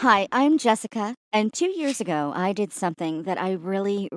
Hi, I'm Jessica, and 2 years ago, I did something that I really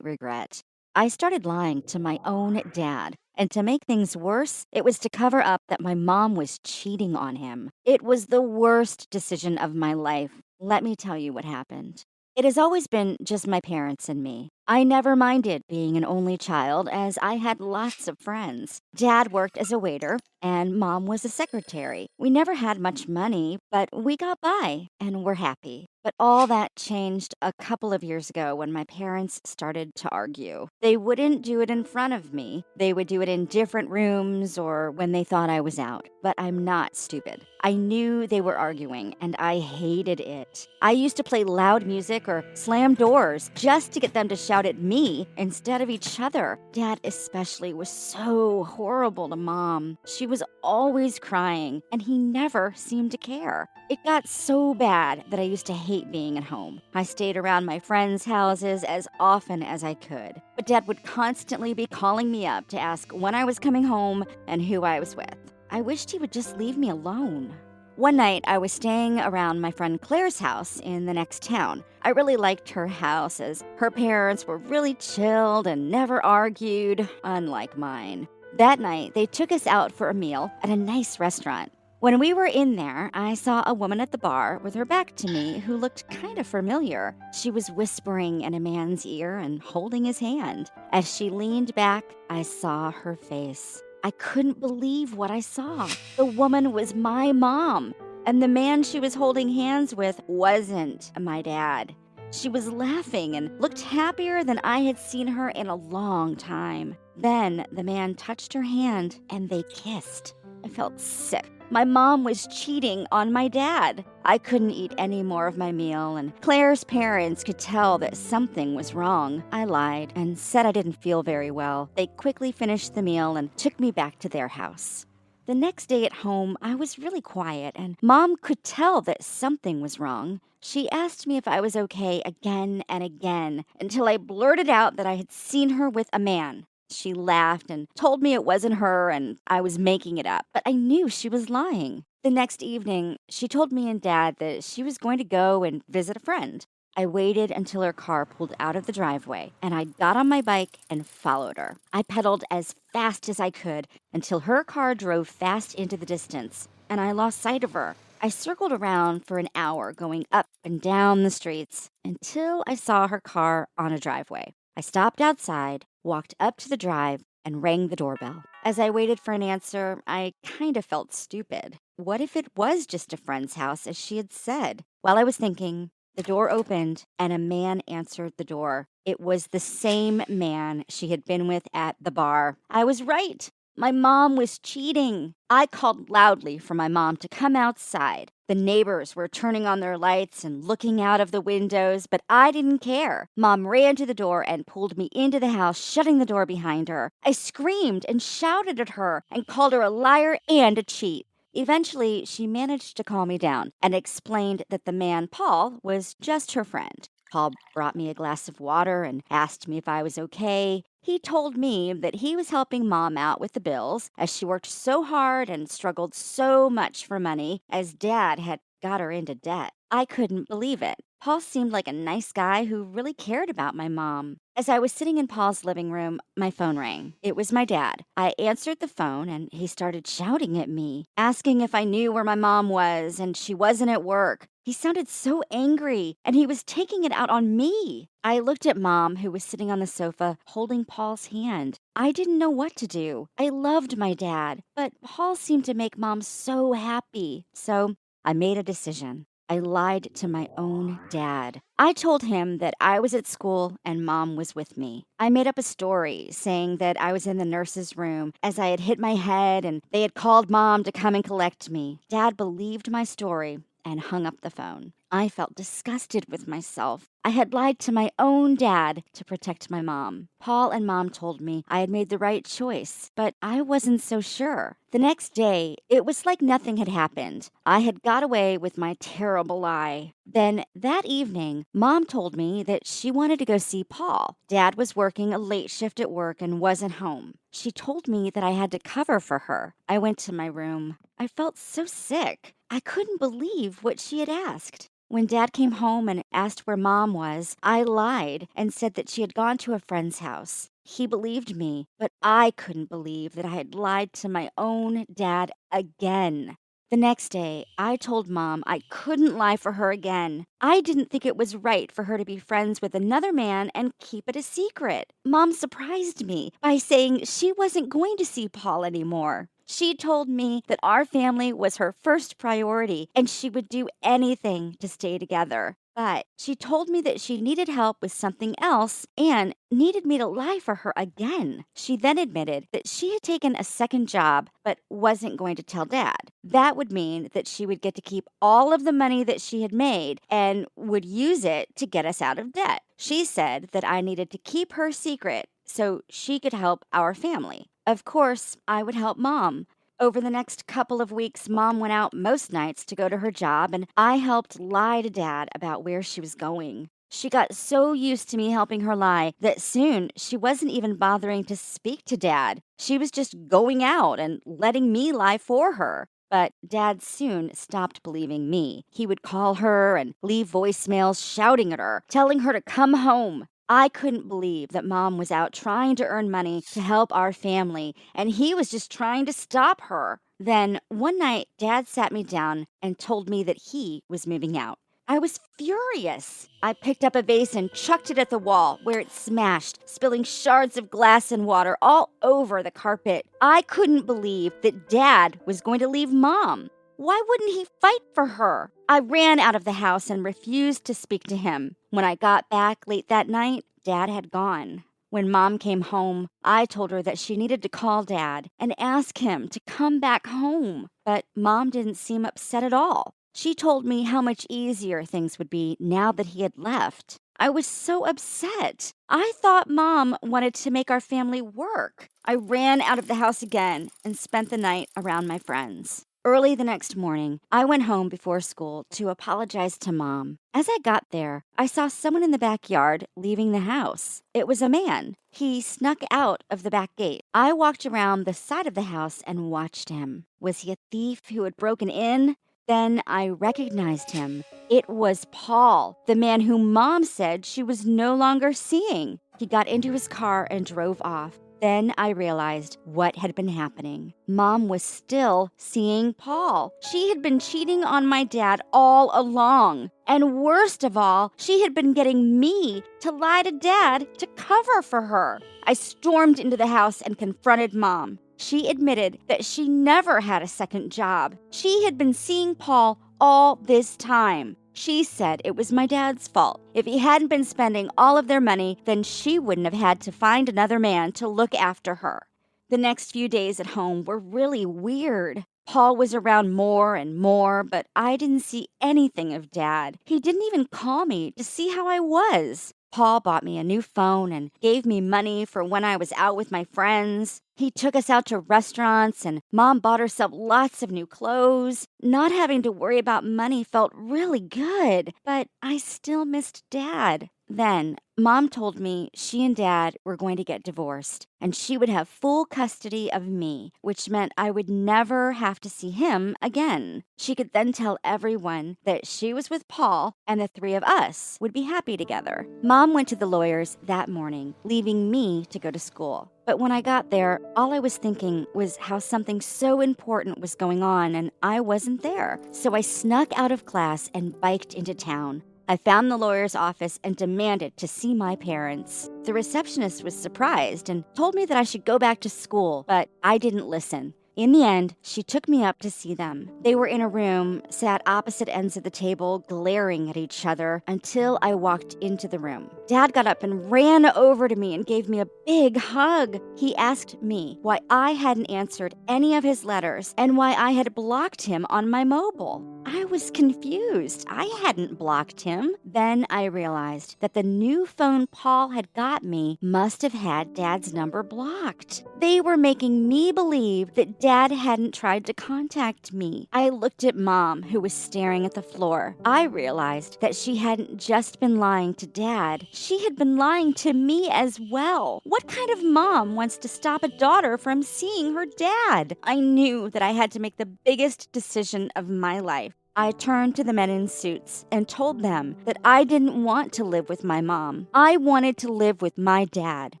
regret. I started lying to my own dad, and to make things worse, it was to cover up that my mom was cheating on him. It was the worst decision of my life. Let me tell you what happened. It has always been just my parents and me. I never minded being an only child as I had lots of friends. Dad worked as a waiter and mom was a secretary. We never had much money, but we got by and were happy. But all that changed a couple of years ago when my parents started to argue. They wouldn't do it in front of me. They would do it in different rooms or when they thought I was out. But I'm not stupid. I knew they were arguing and I hated it. I used to play loud music or slam doors just to get them to shout at me instead of each other. Dad, especially, was so horrible to mom. She was always crying, and he never seemed to care. It got so bad that I used to hate being at home. I stayed around my friends' houses as often as I could. But Dad would constantly be calling me up to ask when I was coming home and who I was with. I wished he would just leave me alone. One night, I was staying around my friend Claire's house in the next town. I really liked her house as her parents were really chilled and never argued, unlike mine. That night, they took us out for a meal at a nice restaurant. When we were in there, I saw a woman at the bar with her back to me who looked kind of familiar. She was whispering in a man's ear and holding his hand. As she leaned back, I saw her face. I couldn't believe what I saw. The woman was my mom, and the man she was holding hands with wasn't my dad. She was laughing and looked happier than I had seen her in a long time. Then the man touched her hand and they kissed. I felt sick. My mom was cheating on my dad. I couldn't eat any more of my meal, and Claire's parents could tell that something was wrong. I lied and said I didn't feel very well. They quickly finished the meal and took me back to their house. The next day at home, I was really quiet, and Mom could tell that something was wrong. She asked me if I was okay again and again until I blurted out that I had seen her with a man. She laughed and told me it wasn't her and I was making it up, but I knew she was lying. The next evening, she told me and Dad that she was going to go and visit a friend. I waited until her car pulled out of the driveway, and I got on my bike and followed her. I pedaled as fast as I could until her car drove fast into the distance, and I lost sight of her. I circled around for an hour, going up and down the streets until I saw her car on a driveway. I stopped outside, walked up to the drive, and rang the doorbell. As I waited for an answer, I kind of felt stupid. What if it was just a friend's house, as she had said? While I was thinking, the door opened and a man answered the door. It was the same man she had been with at the bar. I was right. My mom was cheating. I called loudly for my mom to come outside. The neighbors were turning on their lights and looking out of the windows, but I didn't care. Mom ran to the door and pulled me into the house, shutting the door behind her. I screamed and shouted at her and called her a liar and a cheat. Eventually, she managed to calm me down and explained that the man, Paul, was just her friend. Paul brought me a glass of water and asked me if I was okay. He told me that he was helping Mom out with the bills as she worked so hard and struggled so much for money as Dad had got her into debt. I couldn't believe it. Paul seemed like a nice guy who really cared about my mom. As I was sitting in Paul's living room, my phone rang. It was my dad. I answered the phone and he started shouting at me, asking if I knew where my mom was and she wasn't at work. He sounded so angry and he was taking it out on me. I looked at Mom, who was sitting on the sofa holding Paul's hand. I didn't know what to do. I loved my dad, but Paul seemed to make Mom so happy. So I made a decision. I lied to my own dad. I told him that I was at school and Mom was with me. I made up a story saying that I was in the nurse's room as I had hit my head and they had called Mom to come and collect me. Dad believed my story and hung up the phone. I felt disgusted with myself. I had lied to my own dad to protect my mom. Paul and Mom told me I had made the right choice, but I wasn't so sure. The next day, it was like nothing had happened. I had got away with my terrible lie. Then that evening, Mom told me that she wanted to go see Paul. Dad was working a late shift at work and wasn't home. She told me that I had to cover for her. I went to my room. I felt so sick. I couldn't believe what she had asked. When Dad came home and asked where Mom was, I lied and said that she had gone to a friend's house. He believed me, but I couldn't believe that I had lied to my own dad again. The next day, I told Mom I couldn't lie for her again. I didn't think it was right for her to be friends with another man and keep it a secret. Mom surprised me by saying she wasn't going to see Paul anymore. She told me that our family was her first priority and she would do anything to stay together. But she told me that she needed help with something else and needed me to lie for her again. She then admitted that she had taken a second job but wasn't going to tell Dad. That would mean that she would get to keep all of the money that she had made and would use it to get us out of debt. She said that I needed to keep her secret so she could help our family. Of course, I would help Mom. Over the next couple of weeks, Mom went out most nights to go to her job, and I helped lie to Dad about where she was going. She got so used to me helping her lie that soon she wasn't even bothering to speak to Dad. She was just going out and letting me lie for her. But Dad soon stopped believing me. He would call her and leave voicemails shouting at her, telling her to come home. I couldn't believe that Mom was out trying to earn money to help our family, and he was just trying to stop her. Then one night, Dad sat me down and told me that he was moving out. I was furious. I picked up a vase and chucked it at the wall, where it smashed, spilling shards of glass and water all over the carpet. I couldn't believe that Dad was going to leave Mom. Why wouldn't he fight for her? I ran out of the house and refused to speak to him. When I got back late that night, Dad had gone. When Mom came home, I told her that she needed to call Dad and ask him to come back home. But Mom didn't seem upset at all. She told me how much easier things would be now that he had left. I was so upset. I thought Mom wanted to make our family work. I ran out of the house again and spent the night around my friends. Early the next morning, I went home before school to apologize to Mom. As I got there, I saw someone in the backyard leaving the house. It was a man. He snuck out of the back gate. I walked around the side of the house and watched him. Was he a thief who had broken in? Then I recognized him. It was Paul, the man whom Mom said she was no longer seeing. He got into his car and drove off. Then I realized what had been happening. Mom was still seeing Paul. She had been cheating on my dad all along. And worst of all, she had been getting me to lie to Dad to cover for her. I stormed into the house and confronted Mom. She admitted that she never had a second job. She had been seeing Paul all this time. She said it was my dad's fault. If he hadn't been spending all of their money, then she wouldn't have had to find another man to look after her. The next few days at home were really weird. Paul was around more and more, but I didn't see anything of Dad. He didn't even call me to see how I was. Paul bought me a new phone and gave me money for when I was out with my friends. He took us out to restaurants, and Mom bought herself lots of new clothes. Not having to worry about money felt really good, but I still missed Dad. Then, Mom told me she and Dad were going to get divorced, and she would have full custody of me, which meant I would never have to see him again. She could then tell everyone that she was with Paul, and the three of us would be happy together. Mom went to the lawyers that morning, leaving me to go to school. But when I got there, all I was thinking was how something so important was going on, and I wasn't there. So I snuck out of class and biked into town. I found the lawyer's office and demanded to see my parents. The receptionist was surprised and told me that I should go back to school, but I didn't listen. In the end, she took me up to see them. They were in a room, sat opposite ends of the table, glaring at each other until I walked into the room. Dad got up and ran over to me and gave me a big hug. He asked me why I hadn't answered any of his letters and why I had blocked him on my mobile. I was confused. I hadn't blocked him. Then I realized that the new phone Paul had got me must have had Dad's number blocked. They were making me believe that Dad hadn't tried to contact me. I looked at Mom, who was staring at the floor. I realized that she hadn't just been lying to Dad, she had been lying to me as well. What kind of mom wants to stop a daughter from seeing her dad? I knew that I had to make the biggest decision of my life. I turned to the men in suits and told them that I didn't want to live with my mom. I wanted to live with my dad.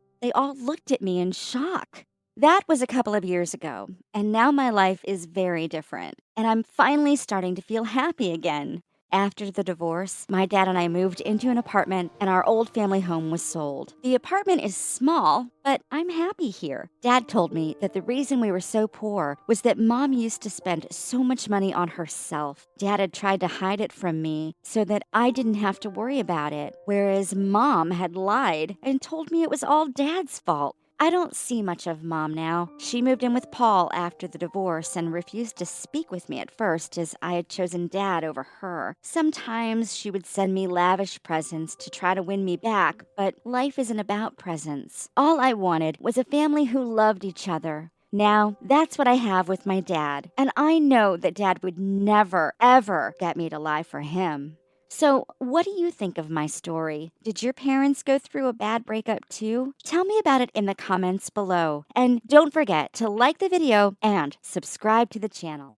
They all looked at me in shock. That was a couple of years ago, and now my life is very different, and I'm finally starting to feel happy again. After the divorce, my dad and I moved into an apartment, and our old family home was sold. The apartment is small, but I'm happy here. Dad told me that the reason we were so poor was that Mom used to spend so much money on herself. Dad had tried to hide it from me so that I didn't have to worry about it, whereas Mom had lied and told me it was all Dad's fault. I don't see much of Mom now. She moved in with Paul after the divorce and refused to speak with me at first as I had chosen Dad over her. Sometimes she would send me lavish presents to try to win me back, but life isn't about presents. All I wanted was a family who loved each other. Now, that's what I have with my dad, and I know that Dad would never, ever get me to lie for him. So, what do you think of my story? Did your parents go through a bad breakup too? Tell me about it in the comments below. And don't forget to like the video and subscribe to the channel.